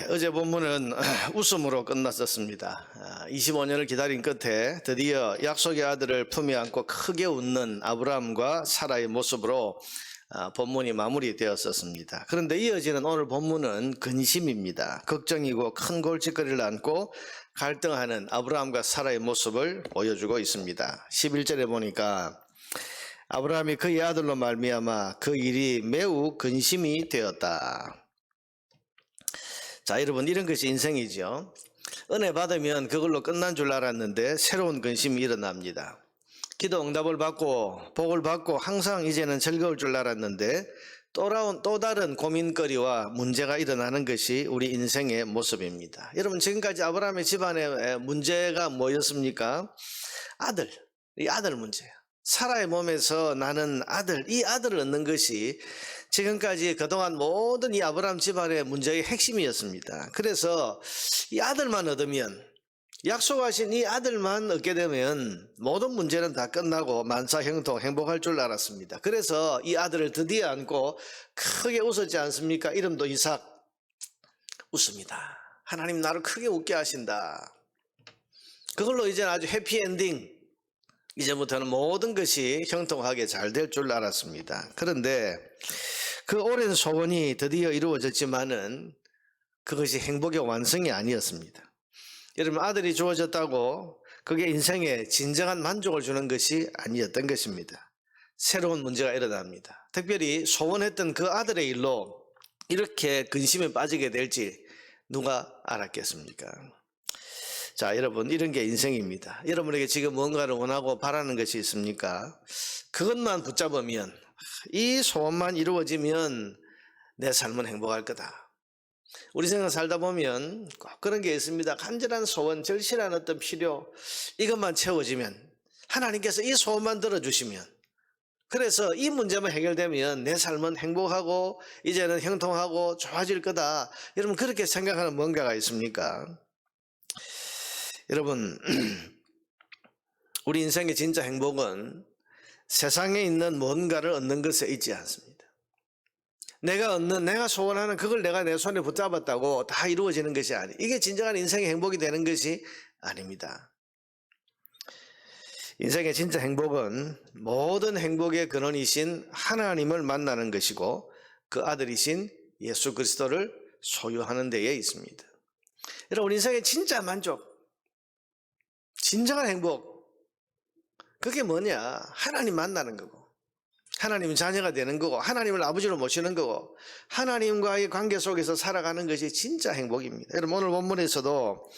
어제 본문은 웃음으로 끝났었습니다. 25년을 기다린 끝에 드디어 약속의 아들을 품에 안고 크게 웃는 아브라함과 사라의 모습으로 본문이 마무리되었었습니다. 그런데 이어지는 오늘 본문은 근심입니다. 걱정이고 큰 골칫거리를 안고 갈등하는 아브라함과 사라의 모습을 보여주고 있습니다. 11절에 보니까 아브라함이 그의 아들로 말미암아 그 일이 매우 근심이 되었다. 자, 여러분, 이런 것이 인생이죠. 은혜 받으면 그걸로 끝난 줄 알았는데 새로운 근심이 일어납니다. 기도 응답을 받고 복을 받고 항상 이제는 즐거울 줄 알았는데 또 다른 고민거리와 문제가 일어나는 것이 우리 인생의 모습입니다. 여러분, 지금까지 아브라함의 집안의 문제가 뭐였습니까? 이 아들 문제예요. 사라의 몸에서 나는 아들, 이 아들을 얻는 것이 지금까지 그동안 모든 이 아브라함 집안의 문제의 핵심이었습니다. 그래서 이 아들만 얻으면, 약속하신 이 아들만 얻게 되면 모든 문제는 다 끝나고 만사형통 행복할 줄 알았습니다. 그래서 이 아들을 드디어 안고 크게 웃었지 않습니까? 이름도 이삭. 웃습니다. 하나님 나를 크게 웃게 하신다. 그걸로 이제 아주 해피엔딩, 이제부터는 모든 것이 형통하게 잘 될 줄 알았습니다. 그런데 그 오랜 소원이 드디어 이루어졌지만은 그것이 행복의 완성이 아니었습니다. 여러분, 아들이 주어졌다고 그게 인생에 진정한 만족을 주는 것이 아니었던 것입니다. 새로운 문제가 일어납니다. 특별히 소원했던 그 아들의 일로 이렇게 근심에 빠지게 될지 누가 알았겠습니까? 자, 여러분, 이런 게 인생입니다. 여러분에게 지금 뭔가를 원하고 바라는 것이 있습니까? 그것만 붙잡으면, 이 소원만 이루어지면 내 삶은 행복할 거다. 우리 생각 살다 보면 꼭 그런 게 있습니다. 간절한 소원, 절실한 어떤 필요, 이것만 채워지면, 하나님께서 이 소원만 들어주시면, 그래서 이 문제만 해결되면 내 삶은 행복하고 이제는 형통하고 좋아질 거다. 여러분, 그렇게 생각하는 뭔가가 있습니까? 여러분, 우리 인생의 진짜 행복은 세상에 있는 뭔가를 얻는 것에 있지 않습니다. 내가 소원하는 그걸 내가 내 손에 붙잡았다고 다 이루어지는 것이 아니에요. 이게 진정한 인생의 행복이 되는 것이 아닙니다. 인생의 진짜 행복은 모든 행복의 근원이신 하나님을 만나는 것이고 그 아들이신 예수 그리스도를 소유하는 데에 있습니다. 여러분, 인생의 진짜 만족, 진정한 행복, 그게 뭐냐? 하나님 만나는 거고, 하나님 자녀가 되는 거고, 하나님을 아버지로 모시는 거고, 하나님과의 관계 속에서 살아가는 것이 진짜 행복입니다. 여러분, 오늘 본문에서도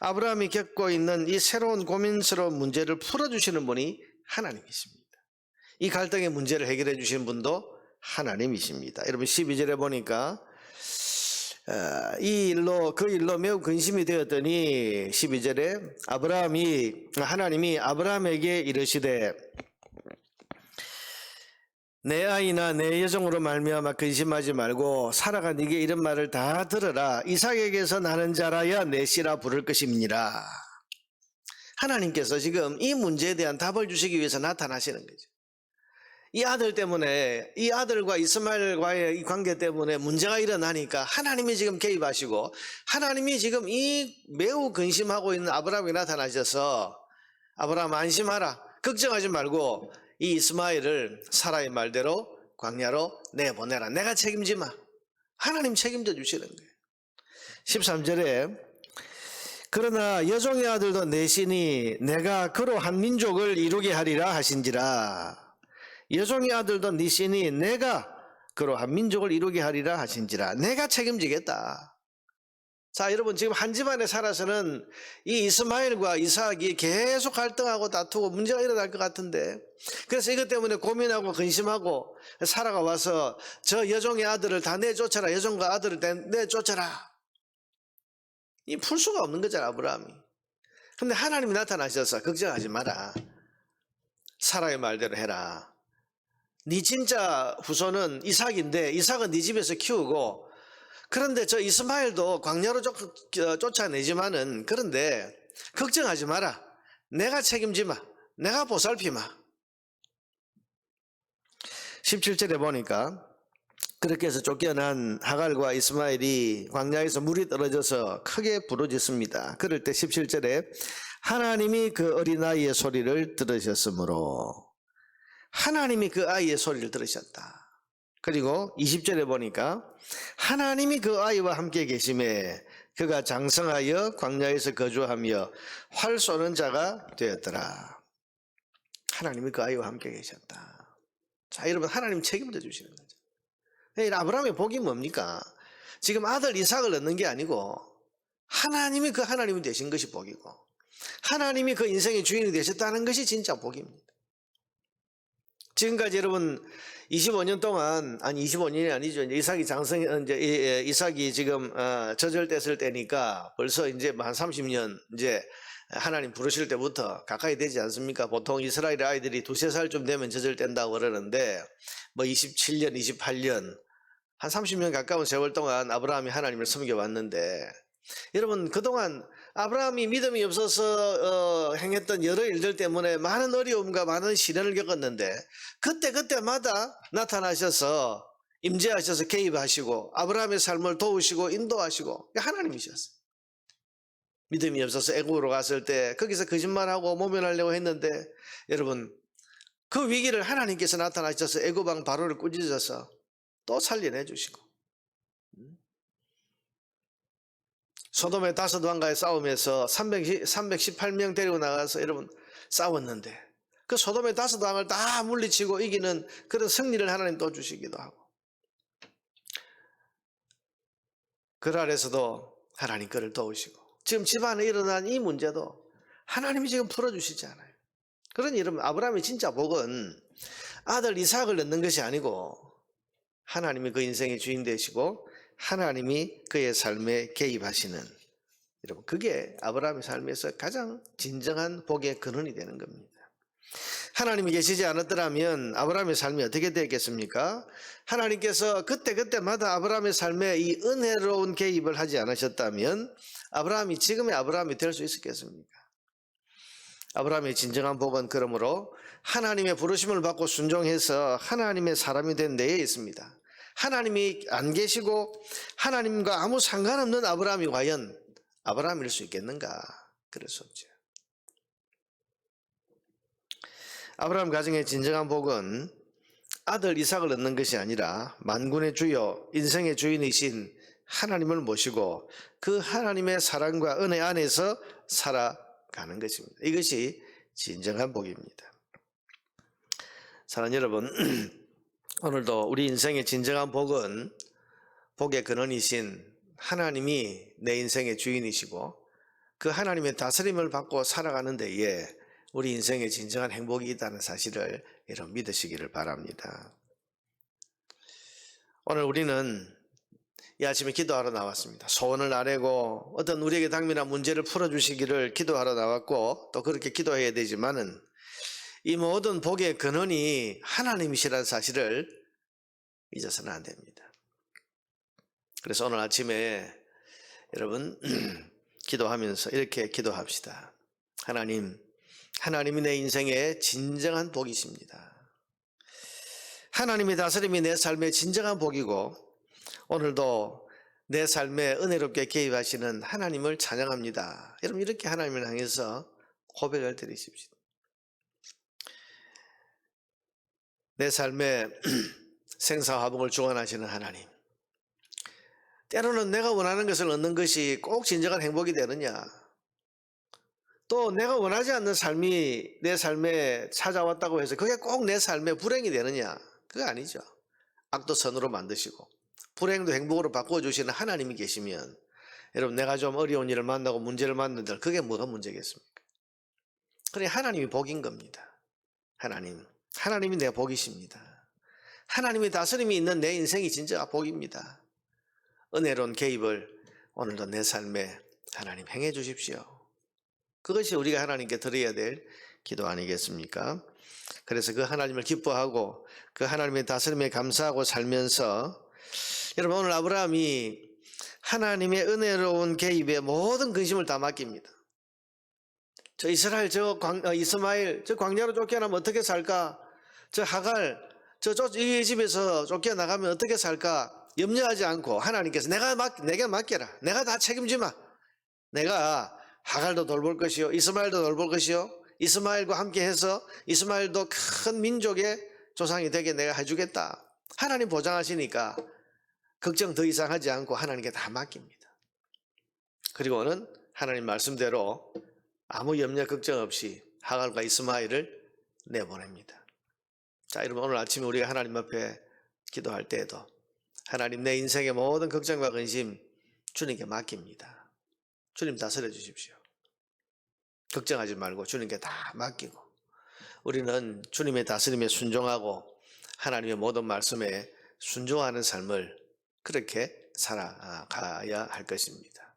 아브라함이 겪고 있는 이 새로운 고민스러운 문제를 풀어주시는 분이 하나님이십니다. 이 갈등의 문제를 해결해 주시는 분도 하나님이십니다. 여러분, 12절에 보니까 그 일로 매우 근심이 되었더니 12절에 하나님이 아브라함에게 이르시되 내 아이나 내 여종으로 말미암아 근심하지 말고 사라가 네게 이런 말을 다 들으라. 이삭에게서 나는 자라야 내 씨라 부를 것임니라. 하나님께서 지금 이 문제에 대한 답을 주시기 위해서 나타나시는 거죠. 이 아들 때문에, 이 아들과 이스마엘과의 이 관계 때문에 문제가 일어나니까 하나님이 지금 개입하시고, 하나님이 지금 이 매우 근심하고 있는 아브라함에게 나타나셔서 아브라함 안심하라, 걱정하지 말고 이 이스마엘을 사라의 말대로 광야로 내보내라. 내가 책임지마. 하나님 책임져 주시는 거예요. 13절에 그러나 여종의 아들도 내시니 내가 그로 한 민족을 이루게 하리라 하신지라. 여종의 아들도 니시니 내가 그로 한 민족을 이루게 하리라 하신지라. 내가 책임지겠다. 자, 여러분, 지금 한 집안에 살아서는 이 이스마엘과 이삭이 계속 갈등하고 다투고 문제가 일어날 것 같은데, 그래서 이것 때문에 고민하고 근심하고 사라가 와서 저 여종의 아들을 다 내쫓아라, 여종과 아들을 다 내쫓아라. 이 풀 수가 없는 거잖아, 아브라함이. 근데 하나님이 나타나셔서 걱정하지 마라. 사라의 말대로 해라. 네 진짜 후손은 이삭인데 이삭은 네 집에서 키우고, 그런데 저 이스마엘도 광야로 쫓아내지만은, 그런데 걱정하지 마라. 내가 책임지마. 내가 보살피마. 17절에 보니까 그렇게 해서 쫓겨난 하갈과 이스마엘이 광야에서 물이 떨어져서 크게 부르짖습니다. 그럴 때 17절에 하나님이 그 어린아이의 소리를 들으셨으므로, 하나님이 그 아이의 소리를 들으셨다. 그리고 20절에 보니까 하나님이 그 아이와 함께 계심에 그가 장성하여 광야에서 거주하며 활 쏘는 자가 되었더라. 하나님이 그 아이와 함께 계셨다. 자, 여러분, 하나님 책임져 주시는 거죠. 아브라함의 복이 뭡니까? 지금 아들 이삭을 얻는 게 아니고 하나님이 그 하나님이 되신 것이 복이고, 하나님이 그 인생의 주인이 되셨다는 것이 진짜 복입니다. 지금까지 여러분 25년 동안, 아니 25년이 아니죠. 이삭이 이삭이 지금 저절됐을 때니까 벌써 이제 한 30년 이제 하나님 부르실 때부터 가까이 되지 않습니까? 보통 이스라엘 아이들이 2~3살쯤 되면 저절된다고 그러는데 뭐 27년, 28년, 한 30년 가까운 세월 동안 아브라함이 하나님을 섬겨왔는데, 여러분 그동안 아브라함이 믿음이 없어서 행했던 여러 일들 때문에 많은 어려움과 많은 시련을 겪었는데, 그때마다 나타나셔서 임재하셔서 개입하시고 아브라함의 삶을 도우시고 인도하시고 하나님이셨어요. 믿음이 없어서 애굽으로 갔을 때 거기서 거짓말하고 모면하려고 했는데, 여러분 그 위기를 하나님께서 나타나셔서 애굽 왕 바로를 꾸짖어서 또 살려내 주시고, 소돔의 5왕과의 싸움에서 318명 데리고 나가서 여러분 싸웠는데 그 소돔의 5왕을 다 물리치고 이기는 그런 승리를 하나님 또 주시기도 하고, 그 아래서도 하나님 그를 도우시고, 지금 집안에 일어난 이 문제도 하나님이 지금 풀어주시지 않아요. 그러니 여러분, 아브라함의 진짜 복은 아들 이삭을 낳는 것이 아니고 하나님이 그 인생의 주인 되시고 하나님이 그의 삶에 개입하시는, 여러분 그게 아브라함의 삶에서 가장 진정한 복의 근원이 되는 겁니다. 하나님이 계시지 않았더라면 아브라함의 삶이 어떻게 되겠습니까? 하나님께서 그때마다 아브라함의 삶에 이 은혜로운 개입을 하지 않으셨다면 아브라함이 지금의 아브라함이 될 수 있었겠습니까? 아브라함의 진정한 복은 그러므로 하나님의 부르심을 받고 순종해서 하나님의 사람이 된 데에 있습니다. 하나님이 안 계시고 하나님과 아무 상관없는 아브라함이 과연 아브라함일 수 있겠는가? 그럴 수 없죠. 아브라함 가정의 진정한 복은 아들 이삭을 얻는 것이 아니라 만군의 주여 인생의 주인이신 하나님을 모시고 그 하나님의 사랑과 은혜 안에서 살아가는 것입니다. 이것이 진정한 복입니다. 사랑하는 여러분, 오늘도 우리 인생의 진정한 복은 복의 근원이신 하나님이 내 인생의 주인이시고 그 하나님의 다스림을 받고 살아가는 데에 우리 인생의 진정한 행복이 있다는 사실을 여러분 믿으시기를 바랍니다. 오늘 우리는 이 아침에 기도하러 나왔습니다. 소원을 아뢰고 어떤 우리에게 당면한 문제를 풀어주시기를 기도하러 나왔고 또 그렇게 기도해야 되지만은 이 모든 복의 근원이 하나님이시라는 사실을 잊어서는 안 됩니다. 그래서 오늘 아침에 여러분 기도하면서 이렇게 기도합시다. 하나님이 내 인생의 진정한 복이십니다. 하나님의 다스림이 내 삶의 진정한 복이고 오늘도 내 삶에 은혜롭게 개입하시는 하나님을 찬양합니다. 여러분 이렇게 하나님을 향해서 고백을 드리십시오. 내 삶에 생사화복을 주관하시는 하나님, 때로는 내가 원하는 것을 얻는 것이 꼭 진정한 행복이 되느냐, 또 내가 원하지 않는 삶이 내 삶에 찾아왔다고 해서 그게 꼭 내 삶에 불행이 되느냐, 그거 아니죠. 악도 선으로 만드시고 불행도 행복으로 바꿔주시는 하나님이 계시면 여러분 내가 좀 어려운 일을 만나고 문제를 만난들 그게 뭐가 문제겠습니까? 그래 하나님이 복인 겁니다. 하나님이 내 복이십니다. 하나님의 다스림이 있는 내 인생이 진짜 복입니다. 은혜로운 개입을 오늘도 내 삶에 하나님 행해 주십시오. 그것이 우리가 하나님께 드려야 될 기도 아니겠습니까? 그래서 그 하나님을 기뻐하고 그 하나님의 다스림에 감사하고 살면서 여러분 오늘 아브라함이 하나님의 은혜로운 개입에 모든 근심을 다 맡깁니다. 저 이스마엘 저 광야로 쫓겨나면 어떻게 살까? 저 하갈 이 집에서 쫓겨나가면 어떻게 살까 염려하지 않고 하나님께서 내게 맡겨라. 내가 다 책임지마. 내가 하갈도 돌볼 것이요 이스마엘도 돌볼 것이요 이스마엘과 함께 해서 이스마엘도 큰 민족의 조상이 되게 내가 해주겠다. 하나님 보장하시니까 걱정 더 이상 하지 않고 하나님께 다 맡깁니다. 그리고는 하나님 말씀대로 아무 염려 걱정 없이 하갈과 이스마엘을 내보냅니다. 자, 여러분 오늘 아침에 우리가 하나님 앞에 기도할 때에도 하나님 내 인생의 모든 걱정과 근심 주님께 맡깁니다. 주님 다스려 주십시오. 걱정하지 말고 주님께 다 맡기고 우리는 주님의 다스림에 순종하고 하나님의 모든 말씀에 순종하는 삶을 그렇게 살아가야 할 것입니다.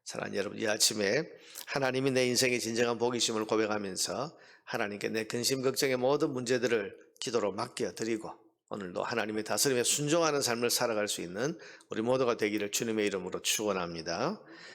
사랑하는 여러분, 이 아침에 하나님이 내 인생의 진정한 복이심을 고백하면서 하나님께 내 근심 걱정의 모든 문제들을 기도로 맡겨드리고 오늘도 하나님의 다스림에 순종하는 삶을 살아갈 수 있는 우리 모두가 되기를 주님의 이름으로 축원합니다.